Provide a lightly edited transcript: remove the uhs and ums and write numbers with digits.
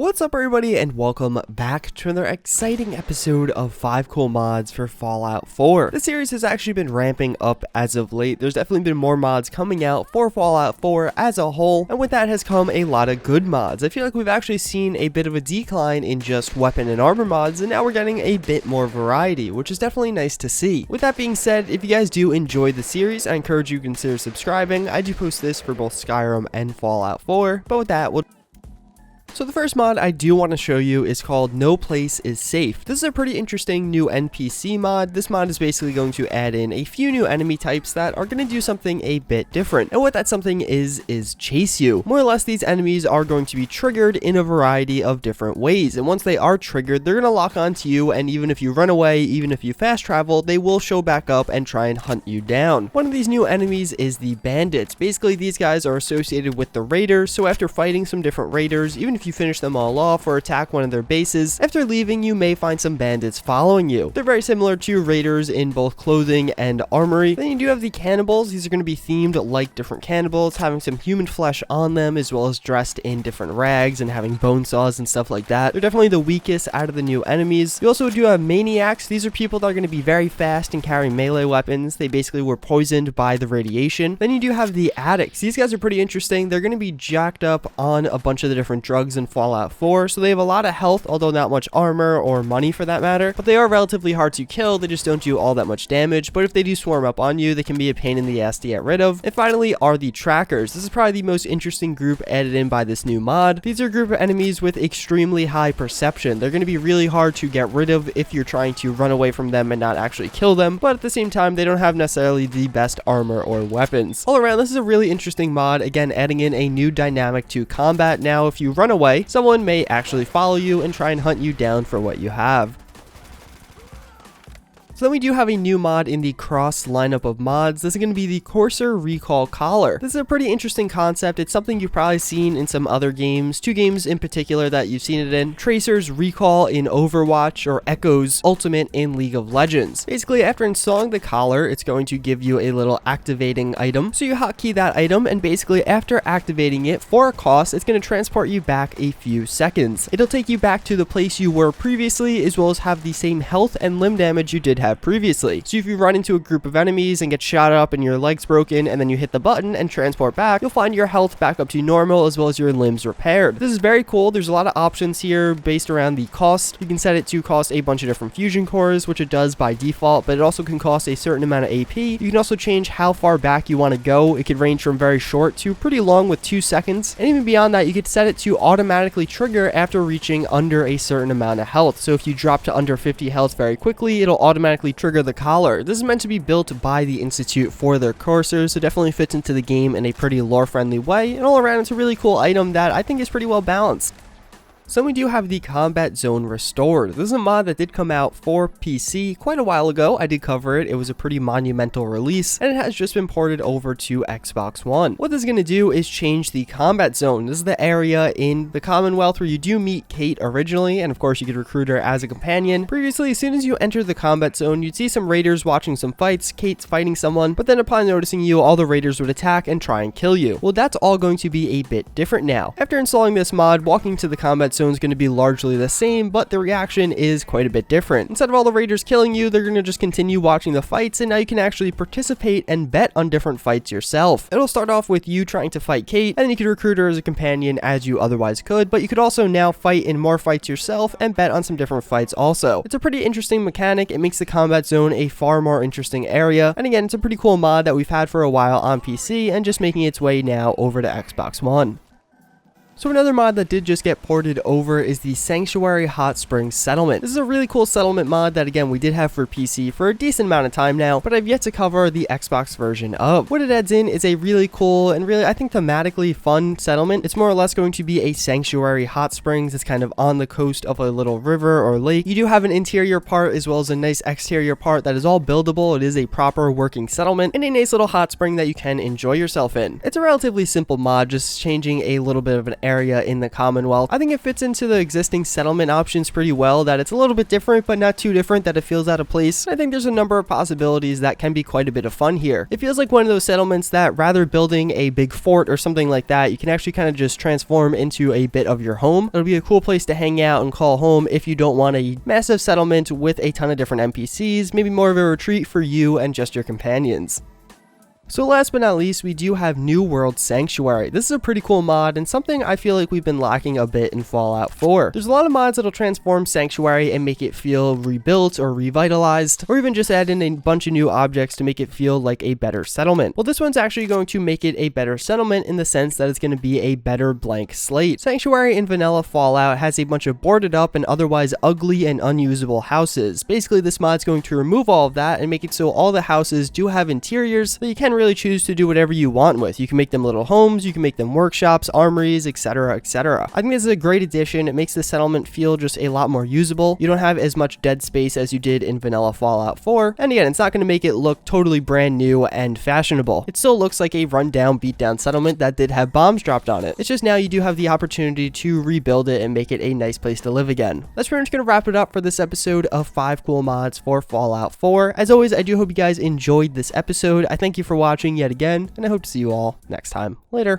What's up everybody and welcome back to another exciting episode of 5 cool mods for Fallout 4. The series has actually been ramping up as of late. There's definitely been more mods coming out for Fallout 4 as a whole, and with that has come a lot of good mods. I feel like we've actually seen a bit of a decline in just weapon and armor mods, and now we're getting a bit more variety, which is definitely nice to see. With that being said, if you guys do enjoy the series, I encourage you to consider subscribing. I do post this for both Skyrim and Fallout 4, but with that, So the first mod I do want to show you is called No Place is Safe. This is a pretty interesting new NPC mod. This mod is basically going to add in a few new enemy types that are going to do something a bit different. And what that something is chase you. More or less, these enemies are going to be triggered in a variety of different ways. And once they are triggered, they're going to lock onto you, and even if you run away, even if you fast travel, they will show back up and try and hunt you down. One of these new enemies is the bandits. Basically, these guys are associated with the raiders, so after fighting some different raiders, even if you finish them all off or attack one of their bases, after leaving you may find some bandits following you. They're very similar to raiders in both clothing and armory. Then you do have the cannibals. These are going to be themed like different cannibals, having some human flesh on them as well as dressed in different rags and having bone saws and stuff like that. They're definitely the weakest out of the new enemies. You also do have maniacs. These are people that are going to be very fast and carry melee weapons. They basically were poisoned by the radiation. Then you do have the addicts. These guys are pretty interesting. They're going to be jacked up on a bunch of the different drugs and Fallout 4, so they have a lot of health, although not much armor or money for that matter, but they are relatively hard to kill. They just don't do all that much damage, but if they do swarm up on you, they can be a pain in the ass to get rid of. And finally are the trackers. This is probably the most interesting group added in by this new mod. These are a group of enemies with extremely high perception. They're going to be really hard to get rid of if you're trying to run away from them and not actually kill them, but at the same time, they don't have necessarily the best armor or weapons. All around, this is a really interesting mod, again adding in a new dynamic to combat. Now if you run away, someone may actually follow you and try and hunt you down for what you have. So then we do have a new mod in the cross lineup of mods. This is going to be the Courser Recall Collar. This is a pretty interesting concept. It's something you've probably seen in some other games. Two games in particular that you've seen it in. Tracer's Recall in Overwatch, or Echo's Ultimate in League of Legends. Basically, after installing the collar, it's going to give you a little activating item. So you hotkey that item, and basically after activating it for a cost, it's going to transport you back a few seconds. It'll take you back to the place you were previously, as well as have the same health and limb damage you did have previously. So if you run into a group of enemies and get shot up and your legs broken and then you hit the button and transport back, you'll find your health back up to normal as well as your limbs repaired. This is very cool. There's a lot of options here based around the cost. You can set it to cost a bunch of different fusion cores, which it does by default, but it also can cost a certain amount of AP. You can also change how far back you want to go. It could range from very short to pretty long with 2 seconds. And even beyond that, you could set it to automatically trigger after reaching under a certain amount of health. So if you drop to under 50 health very quickly, it'll automatically trigger the collar. This is meant to be built by the Institute for their coursers, so definitely fits into the game in a pretty lore-friendly way, and all around it's a really cool item that I think is pretty well balanced. So we do have the Combat Zone Restored. This is a mod that did come out for PC quite a while ago. I did cover it. It was a pretty monumental release, and it has just been ported over to Xbox One. What this is going to do is change the combat zone. This is the area in the Commonwealth where you do meet Kate originally, and of course you could recruit her as a companion. Previously, as soon as you enter the combat zone, you'd see some raiders watching some fights, Kate's fighting someone, but then upon noticing you, all the raiders would attack and try and kill you. Well, that's all going to be a bit different now. After installing this mod, walking to the combat zone is going to be largely the same, but the reaction is quite a bit different. Instead of all the raiders killing you, they're going to just continue watching the fights, and now you can actually participate and bet on different fights yourself. It'll start off with you trying to fight Kate, and then you can recruit her as a companion as you otherwise could, but you could also now fight in more fights yourself and bet on some different fights also. It's a pretty interesting mechanic. It makes the combat zone a far more interesting area, and again, it's a pretty cool mod that we've had for a while on PC and just making its way now over to Xbox One. So another mod that did just get ported over is the Sanctuary Hot Springs Settlement. This is a really cool settlement mod that, again, we did have for PC for a decent amount of time now, but I've yet to cover the Xbox version of. What it adds in is a really cool and really, I think, thematically fun settlement. It's more or less going to be a sanctuary hot springs. It's kind of on the coast of a little river or lake. You do have an interior part as well as a nice exterior part that is all buildable. It is a proper working settlement and a nice little hot spring that you can enjoy yourself in. It's a relatively simple mod, just changing a little bit of an area area in the Commonwealth. I think it fits into the existing settlement options pretty well, that it's a little bit different, but not too different that it feels out of place. I think there's a number of possibilities that can be quite a bit of fun here. It feels like one of those settlements that rather building a big fort or something like that, you can actually kind of just transform into a bit of your home. It'll be a cool place to hang out and call home if you don't want a massive settlement with a ton of different NPCs, maybe more of a retreat for you and just your companions. So last but not least, we do have New World Sanctuary. This is a pretty cool mod and something I feel like we've been lacking a bit in Fallout 4. There's a lot of mods that'll transform Sanctuary and make it feel rebuilt or revitalized, or even just add in a bunch of new objects to make it feel like a better settlement. Well, this one's actually going to make it a better settlement in the sense that it's going to be a better blank slate. Sanctuary in vanilla Fallout has a bunch of boarded up and otherwise ugly and unusable houses. Basically, this mod's going to remove all of that and make it so all the houses do have interiors that you can really choose to do whatever you want with. You can make them little homes, you can make them workshops, armories, etc, etc. I think this is a great addition. It makes the settlement feel just a lot more usable. You don't have as much dead space as you did in vanilla Fallout 4, and again, it's not going to make it look totally brand new and fashionable. It still looks like a rundown, beat down settlement that did have bombs dropped on it. It's just now you do have the opportunity to rebuild it and make it a nice place to live again. That's pretty much going to wrap it up for this episode of 5 cool mods for Fallout 4. As always, I do hope you guys enjoyed this episode. I thank you for watching yet again, and I hope to see you all next time. Later.